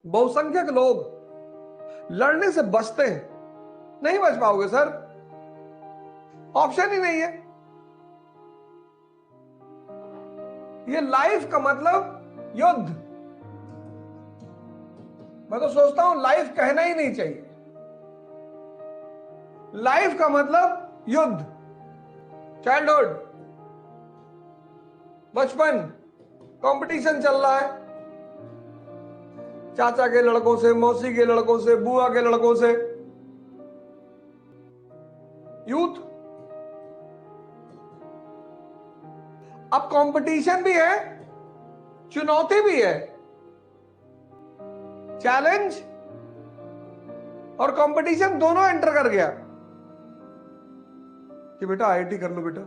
बहुसंख्यक लोग लड़ने से बचते हैं। नहीं बच पाओगे सर, ऑप्शन ही नहीं है। ये लाइफ का मतलब युद्ध। मैं तो सोचता हूं लाइफ कहना ही नहीं चाहिए। लाइफ का मतलब युद्ध। चाइल्डहुड, बचपन, कंपटीशन चल रहा है, चाचा के लड़कों से, मौसी के लड़कों से, बुआ के लड़कों से। यूथ, अब कंपटीशन भी है, चुनौती भी है। चैलेंज और कंपटीशन दोनों एंटर कर गया कि बेटा आईआईटी कर लो, बेटा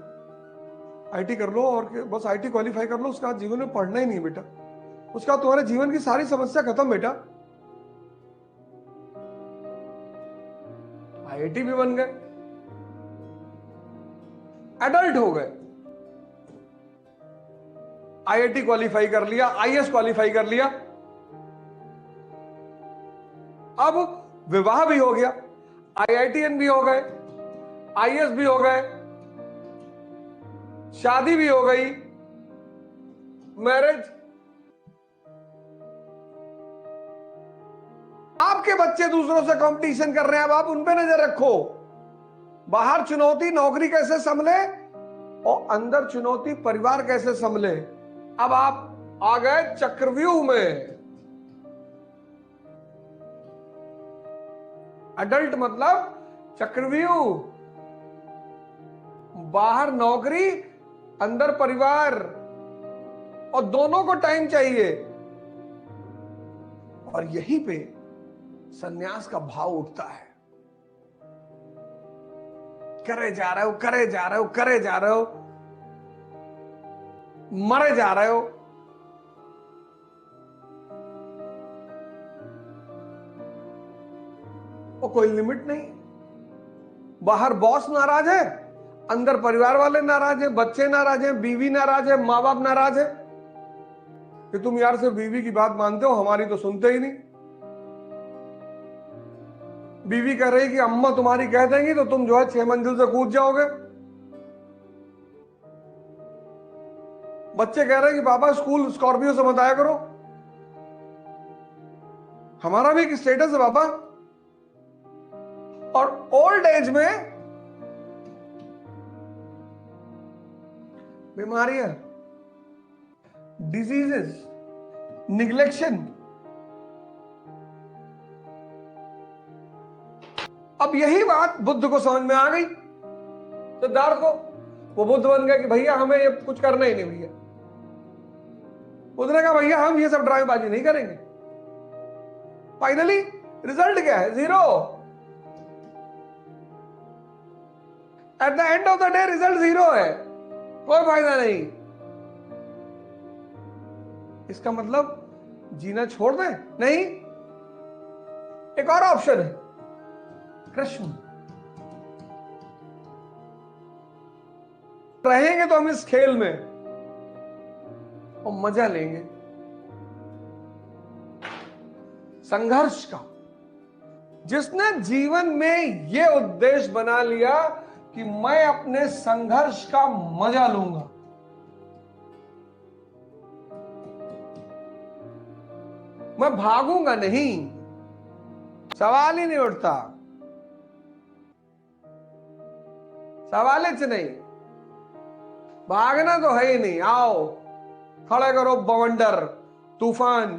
आईआईटी कर लो, और बस आईआईटी क्वालिफाई कर लो, उसके बाद जीवन में पढ़ना ही नहीं बेटा, उसका तुम्हारे जीवन की सारी समस्या खत्म बेटा। आईआईटी भी बन गए, एडल्ट हो गए, आईआईटी क्वालिफाई कर लिया, आईएएस क्वालिफाई कर लिया, अब विवाह भी हो गया, आईआईटीएन भी हो गए, आईएएस भी हो गए, शादी भी हो गई, मैरिज। आपके बच्चे दूसरों से कंपटीशन कर रहे हैं, अब आप उन पे नजर रखो। बाहर चुनौती नौकरी कैसे संभले और अंदर चुनौती परिवार कैसे संभले। अब आप आ गए चक्रव्यूह में। अडल्ट मतलब चक्रव्यूह, बाहर नौकरी, अंदर परिवार, और दोनों को टाइम चाहिए। और यहीं पे संन्यास का भाव उठता है। करे जा रहे हो, करे जा रहे हो, करे जा रहे हो, मरे जा रहे हो। और कोई लिमिट नहीं। बाहर बॉस नाराज है, अंदर परिवार वाले नाराज हैं, बच्चे नाराज हैं, बीवी नाराज है, माँ बाप नाराज है कि तुम यार सिर्फ बीवी की बात मानते हो, हमारी तो सुनते ही नहीं। बीवी कह रही कि अम्मा तुम्हारी कह देंगी तो तुम जो है 6 मंजिल से कूद जाओगे। बच्चे कह रहे हैं कि पापा स्कूल स्कॉर्पियो से मत आया करो, हमारा भी एक स्टेटस है पापा। और ओल्ड एज में बीमारियां, डिजीजेस, निग्लेक्शन। अब यही बात बुद्ध को समझ में आ गई, सिद्धार्थ को। वो बुद्ध बन गया कि भैया हमें ये कुछ करना ही नहीं भैया। उसने कहा भैया हम ये सब ड्रामेबाजी नहीं करेंगे। फाइनली रिजल्ट क्या है? 0। At the end of the day result 0 है, कोई फायदा नहीं। इसका मतलब जीना छोड़ दें? नहीं, एक और ऑप्शन है, कृष्ण। रहेंगे तो हम इस खेल में और मजा लेंगे संघर्ष का। जिसने जीवन में यह उद्देश्य बना लिया कि मैं अपने संघर्ष का मजा लूंगा, मैं भागूंगा नहीं, सवाल ही नहीं उठता, सवाल ही नहीं। भागना तो है ही नहीं। आओ खड़े करो बवंडर, तूफान।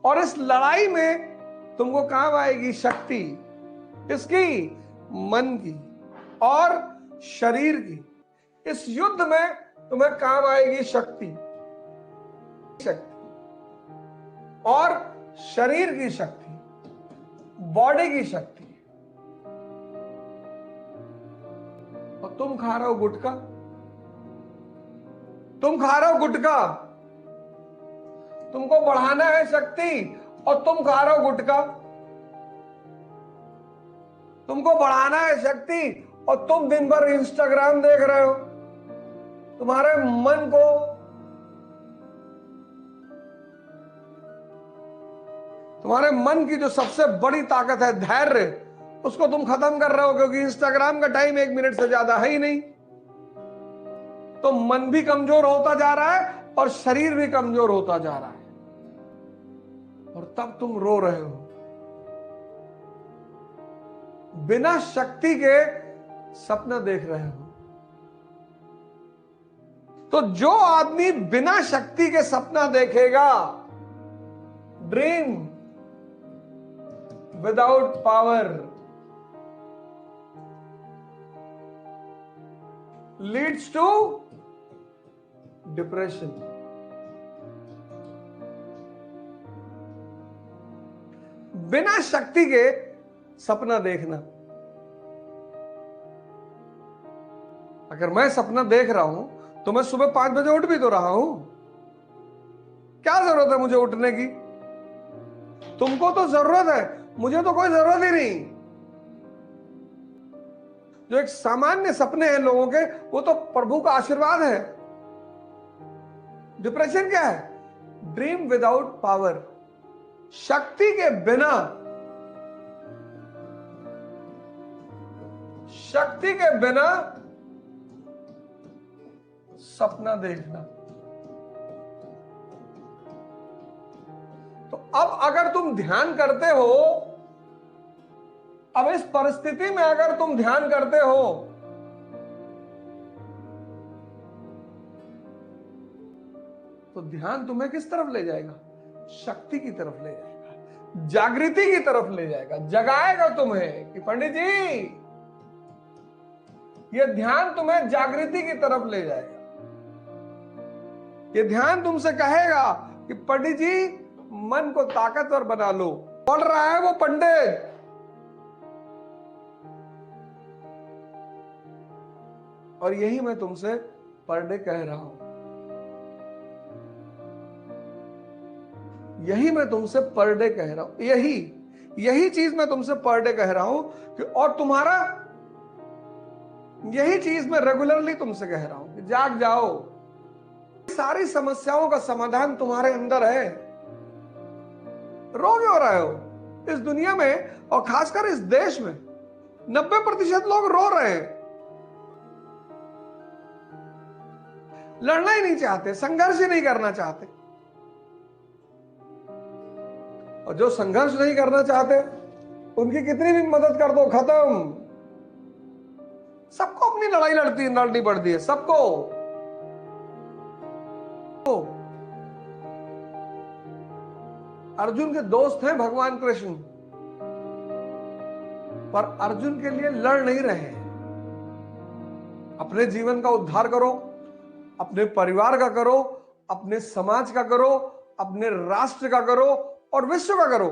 और इस लड़ाई में तुमको काम आएगी शक्ति, इसकी मन की और शरीर की। इस युद्ध में तुम्हें काम आएगी शक्ति, शक्ति और शरीर की शक्ति, बॉडी की शक्ति। और तुम खा रहे हो गुटखा, तुम खा रहे हो गुटखा। तुमको बढ़ाना है शक्ति और तुम खा रहे हो गुटखा। तुमको बढ़ाना है शक्ति और तुम दिन भर इंस्टाग्राम देख रहे हो। तुम्हारे मन को तुम्हारे मन की जो सबसे बड़ी ताकत है धैर्य, उसको तुम खत्म कर रहे हो, क्योंकि इंस्टाग्राम का टाइम 1 मिनट से ज्यादा है ही नहीं। तो मन भी कमजोर होता जा रहा है और शरीर भी कमजोर होता जा रहा है, और तब तुम रो रहे हो। बिना शक्ति के सपना देख रहे हो। तो जो आदमी बिना शक्ति के सपना देखेगा, dream without power leads to depression. बिना शक्ति के सपना देखना। अगर मैं सपना देख रहा हूं तो मैं सुबह 5 बजे उठ भी तो रहा हूं। क्या जरूरत है मुझे उठने की? तुमको तो जरूरत है, मुझे तो कोई जरूरत ही नहीं। जो एक सामान्य सपने हैं लोगों के, वो तो प्रभु का आशीर्वाद है। डिप्रेशन क्या है? Dream without power. शक्ति के बिना, शक्ति के बिना सपना देखना। तो अब अगर तुम ध्यान करते हो, अब इस परिस्थिति में अगर तुम ध्यान करते हो, तो ध्यान तुम्हें किस तरफ ले जाएगा? शक्ति की तरफ ले जाएगा, जागृति की तरफ ले जाएगा, जगाएगा तुम्हें कि पंडित जी, यह ध्यान तुम्हें जागृति की तरफ ले जाएगा। ये ध्यान तुमसे कहेगा कि पंडित जी, मन को ताकतवर बना लो। बोल रहा है वो पंडित। और यही मैं तुमसे पर डे कह रहा हूं, यही मैं तुमसे पर डे कह रहा हूं, यही चीज मैं तुमसे पर डे कह रहा हूं कि, और तुम्हारा यही चीज मैं रेगुलरली तुमसे कह रहा हूं कि जाग जाओ। सारी समस्याओं का समाधान तुम्हारे अंदर है। रो क्यों रहे हो? इस दुनिया में और खासकर इस देश में 90% लोग रो रहे हैं। लड़ना ही नहीं चाहते, संघर्ष ही नहीं करना चाहते। और जो संघर्ष नहीं करना चाहते, उनकी कितनी भी मदद कर दो, खत्म। सबको अपनी लड़ाई लड़नी पड़ती है, सबको। अर्जुन के दोस्त हैं भगवान कृष्ण, पर अर्जुन के लिए लड़ नहीं रहे हैं। अपने जीवन का उद्धार करो, अपने परिवार का करो, अपने समाज का करो, अपने राष्ट्र का करो और विश्व का करो।